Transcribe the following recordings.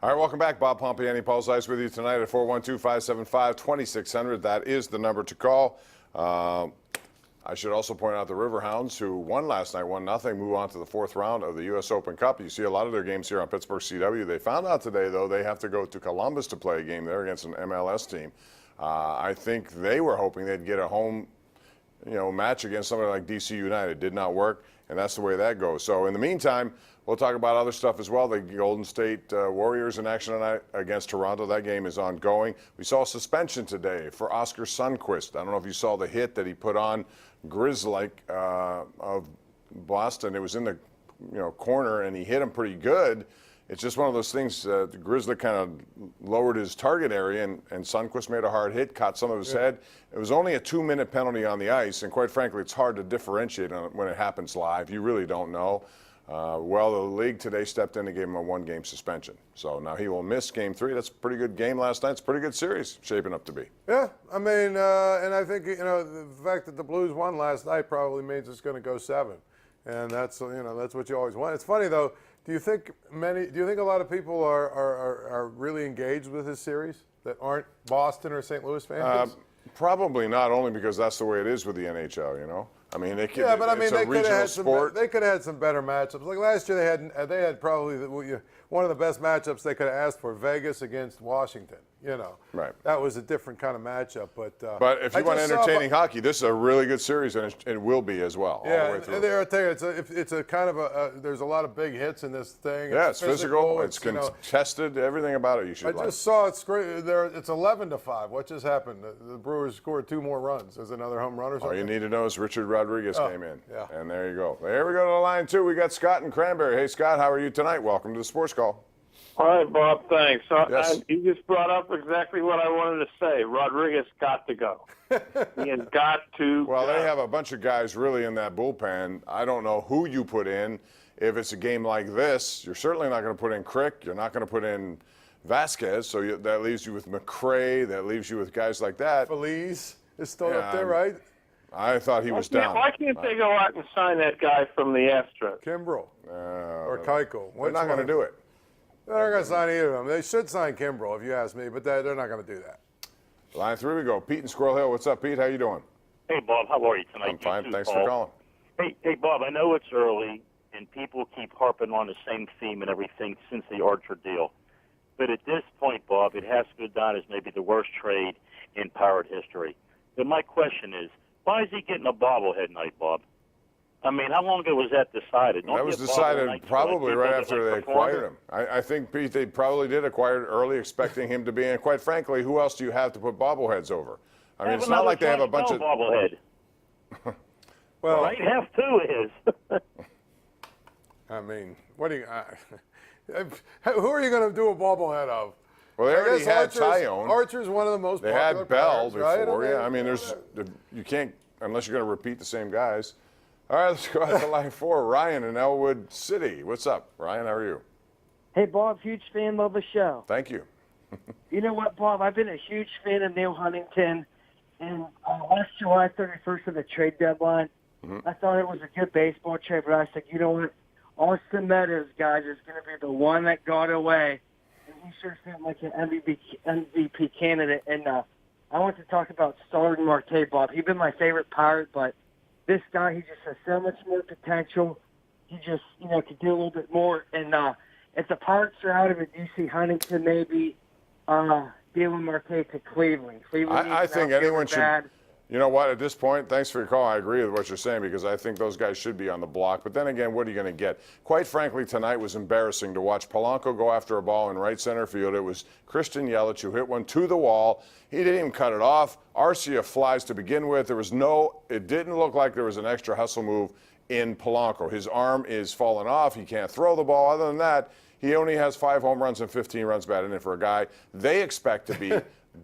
All right, welcome back. Bob Pompeani, Paul Zeise with you tonight at 412-575-2600. That is the number to call. I should also point out the Riverhounds, who won last night, 1-0, move on to the fourth round of the U.S. Open Cup. You see a lot of their games here on Pittsburgh CW. They found out today, though, they have to go to Columbus to play a game there against an MLS team. I think they were hoping they'd get a home, match against somebody like DC United. Did not work, and that's the way that goes. So in the meantime, we'll talk about other stuff as well. The Golden State Warriors in action tonight against Toronto. That game is ongoing. We saw a suspension today for Oscar Sundqvist. I don't know if you saw the hit that he put on Grizzly of Boston. It was in the corner, and he hit him pretty good. It's just one of those things. The Grizzly kind of lowered his target area, and Sundqvist made a hard hit, caught some of his head. It was only a 2-minute penalty on the ice, and quite frankly, it's hard to differentiate when it happens live. You really don't know. Well, the league today stepped in and gave him a 1-game suspension. So now he will miss Game 3. That's a pretty good game last night. It's a pretty good series shaping up to be. Yeah, I mean, and I think the fact that the Blues won last night probably means it's going to go 7, and that's that's what you always want. It's funny though. Do you think a lot of people are really engaged with this series that aren't Boston or St. Louis fans? Probably not, only because that's the way it is with the NHL. I mean, they could, but I mean, they could have had some better matchups. Like last year, they had probably one of the best matchups they could have asked for: Vegas against Washington. Right. That was a different kind of matchup. But if you want entertaining hockey, this is a really good series, and it will be as well. Yeah, all the way through. I'll tell you, it's a kind of there's a lot of big hits in this thing. Yeah, it's physical. It's contested. Everything about it you should like. I just saw it's great. It's 11-5. What just happened? The Brewers scored 2 more runs. There's another home run or something. All you need to know is Richard Rodriguez came in. Yeah. And there you go. Here we go to the line 2. We got Scott in Cranberry. Hey, Scott, how are you tonight? Welcome to the Sports Call. All right, Bob, thanks. Yes. You just brought up exactly what I wanted to say. Rodriguez got to go. He has got to Well, go. they have a bunch of guys really in that bullpen. I don't know who you put in. If it's a game like this, you're certainly not going to put in Crick. You're not going to put in Vasquez. So that leaves you with McRae. That leaves you with guys like that. Feliz is still up there, right? I thought he was down. Why can't they go out and sign that guy from the Astros? Kimbrel or Keuchel. They're not going to do it. They're not going to sign either of them. They should sign Kimbrel, if you ask me, but they're not going to do that. Line 3 we go. Pete in Squirrel Hill. What's up, Pete? How you doing? Hey, Bob. How are you tonight? I'm fine. Thanks Paul. for calling. Hey, Bob. I know it's early, and people keep harping on the same theme and everything since the Archer deal. But at this point, Bob, it has to go down as maybe the worst trade in Pirate history. But my question is, why is he getting a bobblehead night, Bob? I mean, how long ago was that decided? That was decided probably right after they acquired him. I think, Pete, they probably did acquire it early, expecting him to be. And quite frankly, who else do you have to put bobbleheads over? I mean, it's not like they have a bunch of bobblehead. Well, right, half 2 is. I mean, what do you? Who are you going to do a bobblehead of? Well, they already had Tyone. Archer's one of the most popular They had Bell players, before. right? Yeah, I mean, you can't unless you're going to repeat the same guys. All right, let's go out to line 4. Ryan in Elwood City. What's up, Ryan? How are you? Hey, Bob, huge fan, love the show. Thank you. You know what, Bob? I've been a huge fan of Neil Huntington. And last July 31st of the trade deadline, I thought it was a good baseball trade, but I said, you know what? Austin Meadows, guys, is going to be the one that got away. And he sure seemed like an MVP candidate. And I want to talk about Starling Marte, Bob. He's been my favorite Pirate, but this guy, he just has so much more potential. He just, could do a little bit more. And if the Pirates are out of it, do you see Huntington maybe dealing Marte to Cleveland? I think anyone should. You know what? At this point, thanks for your call. I agree with what you're saying because I think those guys should be on the block. But then again, what are you going to get? Quite frankly, tonight was embarrassing to watch Polanco go after a ball in right center field. It was Christian Yelich who hit one to the wall. He didn't even cut it off. Arcia flies to begin with. It didn't look like there was an extra hustle move in Polanco. His arm is falling off. He can't throw the ball. Other than that, he only has 5 home runs and 15 runs batted in for a guy they expect to be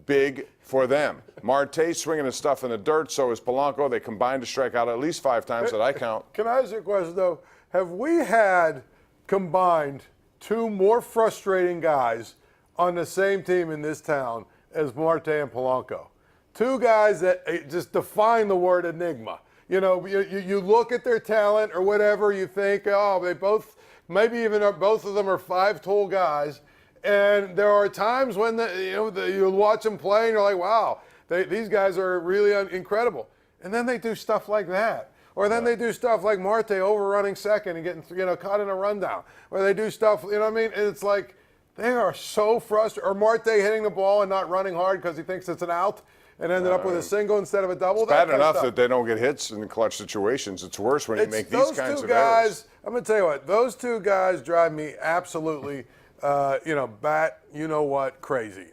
big for them. Marte swinging his stuff in the dirt, so is Polanco. They combined to strike out at least 5 times that I count. Can I ask you a question, though? Have we had combined 2 more frustrating guys on the same team in this town as Marte and Polanco? 2 guys that just define the word enigma. You look at their talent or whatever, you think, oh, they both, maybe even both of them are 5-tool guys, And there are times when you'll watch them play and you're like, wow, these guys are really incredible. And then they do stuff like that. Or then they do stuff like Marte overrunning second and getting caught in a rundown. Or they do stuff, you know what I mean? And it's like they are so frustrated. Or Marte hitting the ball and not running hard because he thinks it's an out and ended up with a single instead of a double. It's bad enough that they don't get hits in clutch situations. It's worse when you make these kinds of errors. I'm going to tell you what, those two guys drive me absolutely, crazy.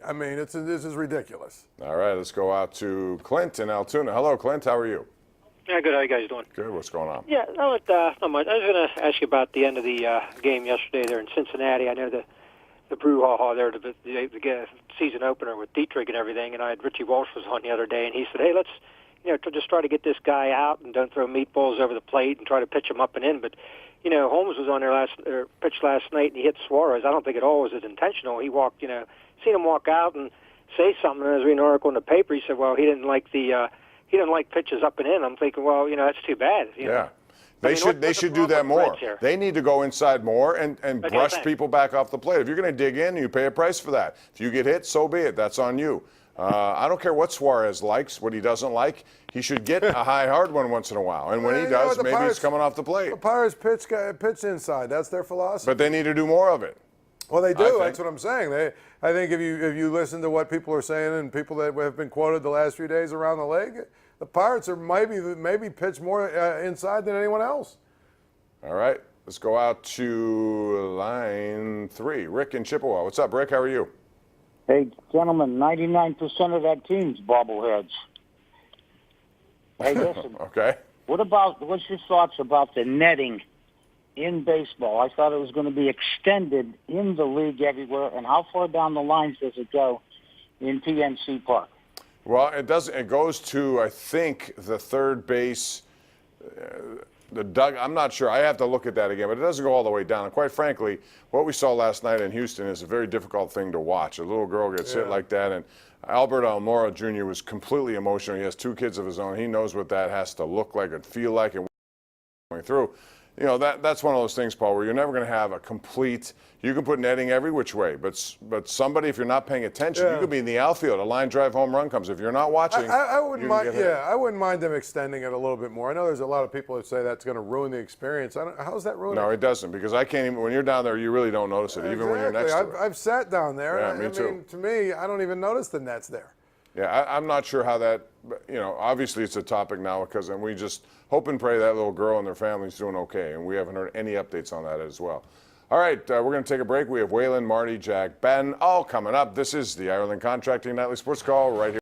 I mean, this is ridiculous. All right, let's go out to Clint in Altoona. Hello, Clint. How are you? Yeah, good. How you guys doing? Good. What's going on? Yeah, not much. I was going to ask you about the end of the game yesterday there in Cincinnati. I know the brouhaha there, the season opener with Dietrich and everything, and I had Richie Walsh was on the other day, and he said, hey, let's just try to get this guy out and don't throw meatballs over the plate and try to pitch him up and in. But, Holmes was on there pitched last night, and he hit Suarez. I don't think at all was it intentional. He walked, seen him walk out and say something. And as we read an article in the paper, he said, well, he didn't like pitches up and in. I'm thinking, well, that's too bad. Yeah. They should do that more. They need to go inside more and brush people back off the plate. If you're going to dig in, you pay a price for that. If you get hit, so be it. That's on you. I don't care what Suarez likes, what he doesn't like. He should get a high, hard one once in a while. And when he does, maybe it's coming off the plate. The Pirates pitch inside. That's their philosophy. But they need to do more of it. Well, they do. That's what I'm saying. I think if you listen to what people are saying and people that have been quoted the last few days around the league, the Pirates are maybe pitch more inside than anyone else. All right. Let's go out to line 3. Rick in Chippewa. What's up, Rick? How are you? Hey, gentlemen, 99% of that team's bobbleheads. Hey, listen. Okay. What's your thoughts about the netting in baseball? I thought it was going to be extended in the league everywhere. And how far down the lines does it go in PNC Park? Well, it doesn't. It goes to, I think, the third base, I'm not sure. I have to look at that again, but it doesn't go all the way down. And quite frankly, what we saw last night in Houston is a very difficult thing to watch. A little girl gets hit like that, and Albert Almora Jr. was completely emotional. He has 2 kids of his own. He knows what that has to look like and feel like and going through. That's one of those things, Paul, where you're never going to have a complete. You can put netting every which way, but somebody, if you're not paying attention, you could be in the outfield. A line drive home run comes. If you're not watching, I wouldn't mind. Yeah, I wouldn't mind them extending it a little bit more. I know there's a lot of people that say that's going to ruin the experience. How's that ruining? No, it doesn't, because I can't even. When you're down there, you really don't notice it, even when you're next to it. I've sat down there. Yeah, and me too. I mean, to me, I don't even notice the nets there. Yeah, I'm not sure how that. Obviously it's a topic now because we just hope and pray that little girl and their family's doing okay, and we haven't heard any updates on that as well. All right, we're going to take a break. We have Waylon, Marty, Jack, Ben, all coming up. This is the Ireland Contracting Nightly Sports Call right here.